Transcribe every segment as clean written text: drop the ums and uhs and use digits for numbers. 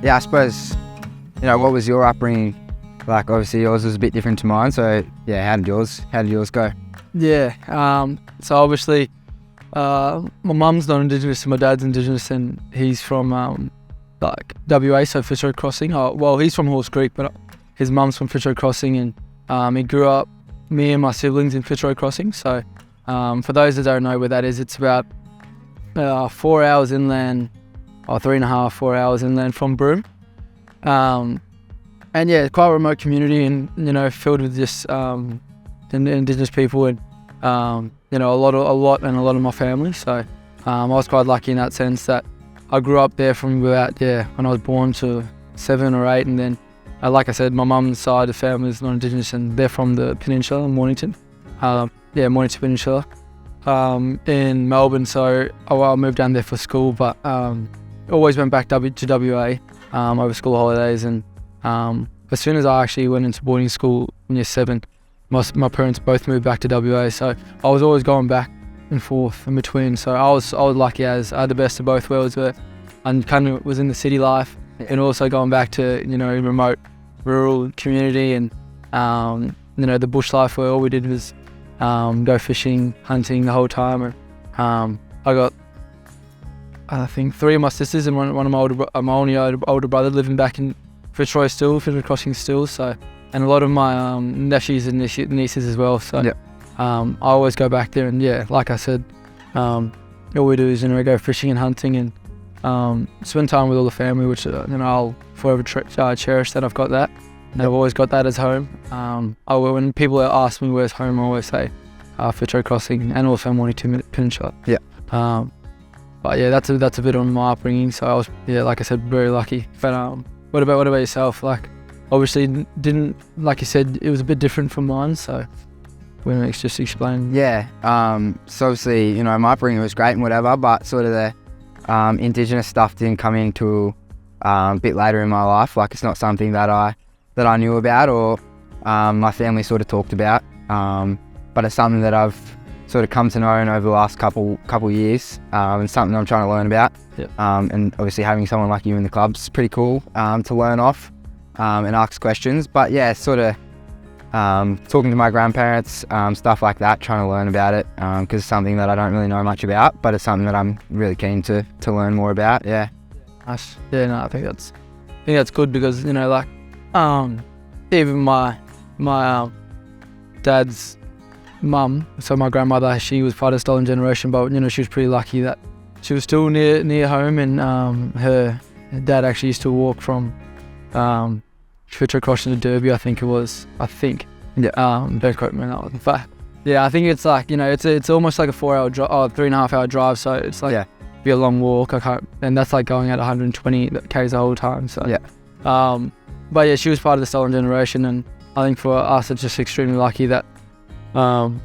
I suppose, what was your upbringing like? Obviously yours was a bit different to mine, so yeah, how did yours go? Yeah, so obviously my mum's not Indigenous and my dad's Indigenous, and he's from WA, so Fitzroy Crossing. Well, he's from Horse Creek, but his mum's from Fitzroy Crossing, and he grew up, me and my siblings, in Fitzroy Crossing. So for those that don't know where that is, it's about 4 hours inland, or 3.5, 4 hours inland from Broome. And yeah, quite a remote community, and filled with just Indigenous people, and a lot of my family. So I was quite lucky in that sense that I grew up there from about when I was born to 7 or 8, and then like I said, my mum's side of the family is not Indigenous, and they're from the peninsula, Mornington. Mornington Peninsula in Melbourne. So I moved down there for school, but always went back to WA over school holidays, and as soon as I actually went into boarding school in year 7, my parents both moved back to WA, so I was always going back and forth in between. So I was lucky, as I had the best of both worlds, where I kind of was in the city life and also going back to remote rural community, and the bush life, where all we did was go fishing, hunting the whole time. And I got, I think, 3 of my sisters and one of my only older brother living back in Fitzroy Crossing still. So, and a lot of my nephews and nieces as well. So I always go back there, and like I said, all we do is go fishing and hunting, and spend time with all the family, which I'll forever cherish that I've got that. And I've always got that as home. When people ask me where's home, I always say Fitzroy Crossing, and also Mornington Peninsula. But that's a bit on my upbringing. So I was, like I said, very lucky. But what about yourself? Like, obviously didn't, like you said, it was a bit different from mine. So when it's just explain. So obviously, my upbringing was great and whatever, but sort of the Indigenous stuff didn't come into a bit later in my life. Like, it's not something that I knew about, or my family sort of talked about, but it's something that I've sort of come to know over the last couple years, and something I'm trying to learn about. And obviously having someone like you in the club is pretty cool to learn off and ask questions. But sort of talking to my grandparents, stuff like that, trying to learn about it, because it's something that I don't really know much about, but it's something that I'm really keen to learn more about. Nice. I think that's good, because even my dad's mum, so my grandmother, she was part of the stolen generation, but she was pretty lucky that she was still near home, and her dad actually used to walk from Fitzroy Crossing to Derby, I think. Don't quote me on that one, but I think it's like it's almost like a 4-hour drive, 3.5-hour drive, so it's like be a long walk. And that's like going at 120 k's the whole time. So but she was part of the stolen generation, and I think for us it's just extremely lucky that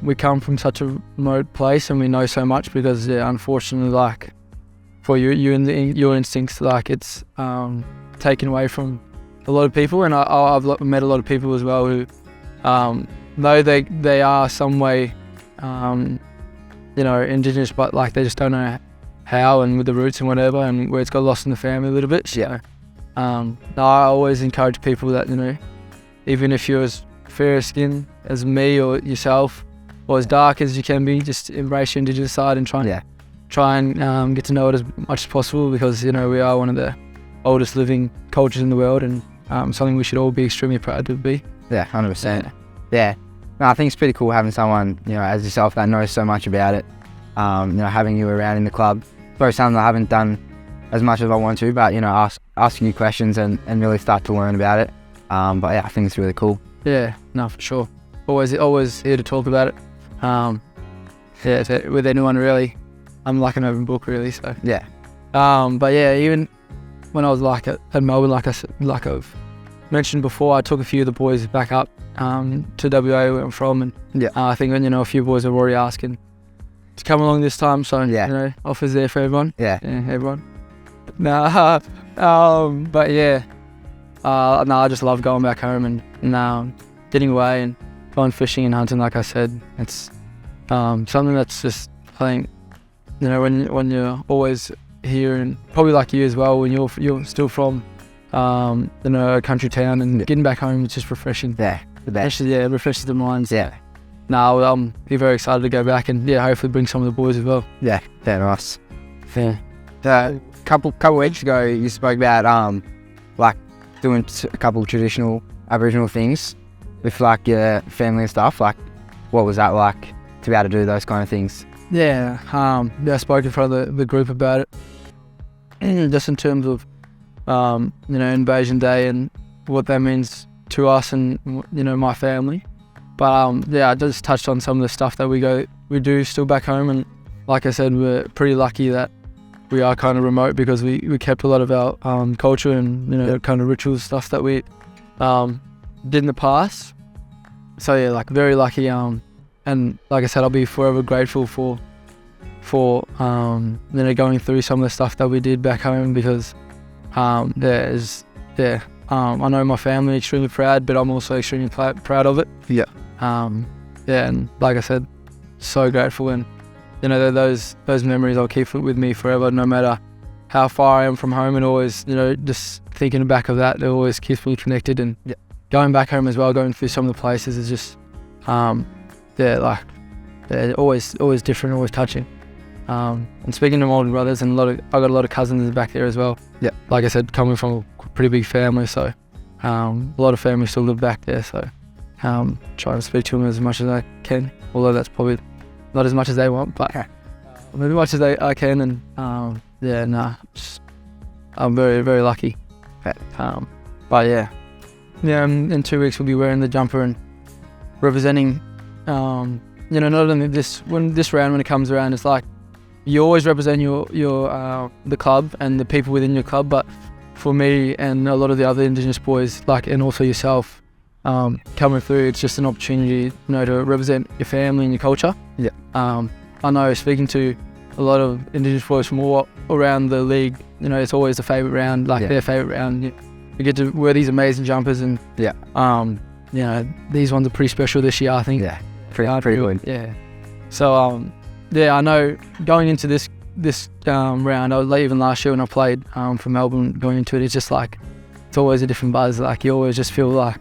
we come from such a remote place and we know so much, because unfortunately, like for you and your instincts, like it's taken away from a lot of people. And I've met a lot of people as well who though they are some way Indigenous, but like they just don't know how, and with the roots and whatever, and where it's got lost in the family a little bit. I always encourage people that even if you're as fair skin as me or yourself, or as dark as you can be, just embrace your Indigenous side and try and get to know it as much as possible, because we are one of the oldest living cultures in the world, and something we should all be extremely proud to be. 100%. No, I think it's pretty cool having someone as yourself that knows so much about it. Having you around in the club, probably something I haven't done as much as I want to, but asking you questions and really start to learn about it. But I think it's really cool. For sure. Always here to talk about it. With anyone really. I'm like an open book really. So but even when I was at Melbourne, like I've mentioned before, I took a few of the boys back up to WA where I'm from, and I think a few boys are already asking to come along this time. So offers there for everyone. Everyone. But I just love going back home and getting away and going fishing and hunting. Like I said, it's something that's just, I think, when you're always here, and probably like you as well, when you're still from a country town, and getting back home is just refreshing. Yeah, the best. Especially, it refreshes the minds. Yeah. No, I'm very excited to go back and hopefully bring some of the boys as well. Yeah, nice. Yeah. A couple weeks ago, you spoke about like doing a couple of traditional Aboriginal things with like your family and stuff. Like, what was that like to be able to do those kind of things? Yeah, I spoke in front of the group about it, just in terms of Invasion Day and what that means to us and my family. But I just touched on some of the stuff that we do still back home, and like I said, we're pretty lucky that we are kind of remote because we kept a lot of our culture and kind of rituals stuff that we did in the past. So yeah, like very lucky. And like I said, I'll be forever grateful for going through some of the stuff that we did back home, because I know my family are extremely proud, but I'm also extremely proud of it. Yeah. And like I said, so grateful, and those memories I'll keep with me forever, no matter how far I am from home, and always just thinking back of that, it always keeps me connected. And going back home as well, going through some of the places is just always different, always touching. And speaking to my older brothers, and I got a lot of cousins back there as well. Yeah. Like I said, coming from a pretty big family, so a lot of family still live back there. So try and speak to them as much as I can, although that's probably not as much as they want, but maybe as much as I can. And I'm very, very lucky. But in 2 weeks we'll be wearing the jumper and representing. Not only this round, when it comes around, it's like you always represent your the club and the people within your club. But for me and a lot of the other Indigenous boys, and also yourself, coming through, it's just an opportunity, to represent your family and your culture. Yeah. I know, speaking to a lot of Indigenous boys from all around the league, it's always the favourite round, their favourite round. You get to wear these amazing jumpers, and these ones are pretty special this year, I think. Yeah. Pretty good. Yeah. So I know going into this round, even last year when I played for Melbourne, going into it, it's just it's always a different buzz. You always just feel I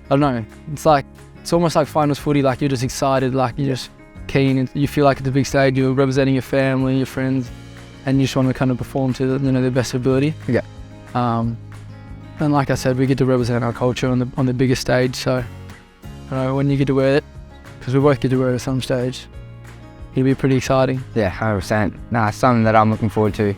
don't know. It's almost like finals footy. You're just excited. You're just keen, and you feel like it's a big stage. You're representing your family, your friends, and you just want to kind of perform to their best ability. Yeah. And like I said, we get to represent our culture on the biggest stage. So when you get to wear it, because we both get to wear it at some stage, it'll be pretty exciting. Yeah, 100%. Nah, it's something that I'm looking forward to.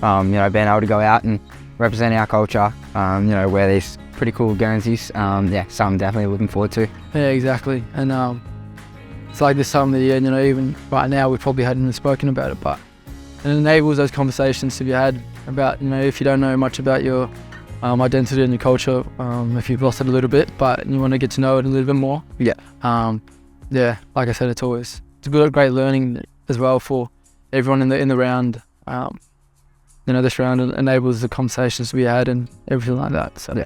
Being able to go out and represent our culture, wear these pretty cool Guernseys. Something definitely looking forward to. Yeah, exactly. And it's this time of the year, even right now we probably hadn't even spoken about it, but it enables those conversations to be had about, if you don't know much about your identity and your culture, if you've lost it a little bit, but you want to get to know it a little bit more. Yeah. Like I said, it's a great learning as well for everyone in the round. This round enables the conversations to be had and everything like that. So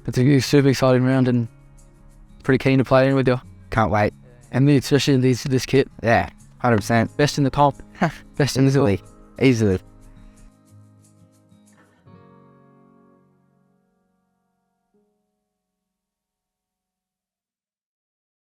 it's a super exciting round, and pretty keen to play in with you. Can't wait. And especially this kit. Yeah, 100%. Best in the comp. Best in the league. Easily.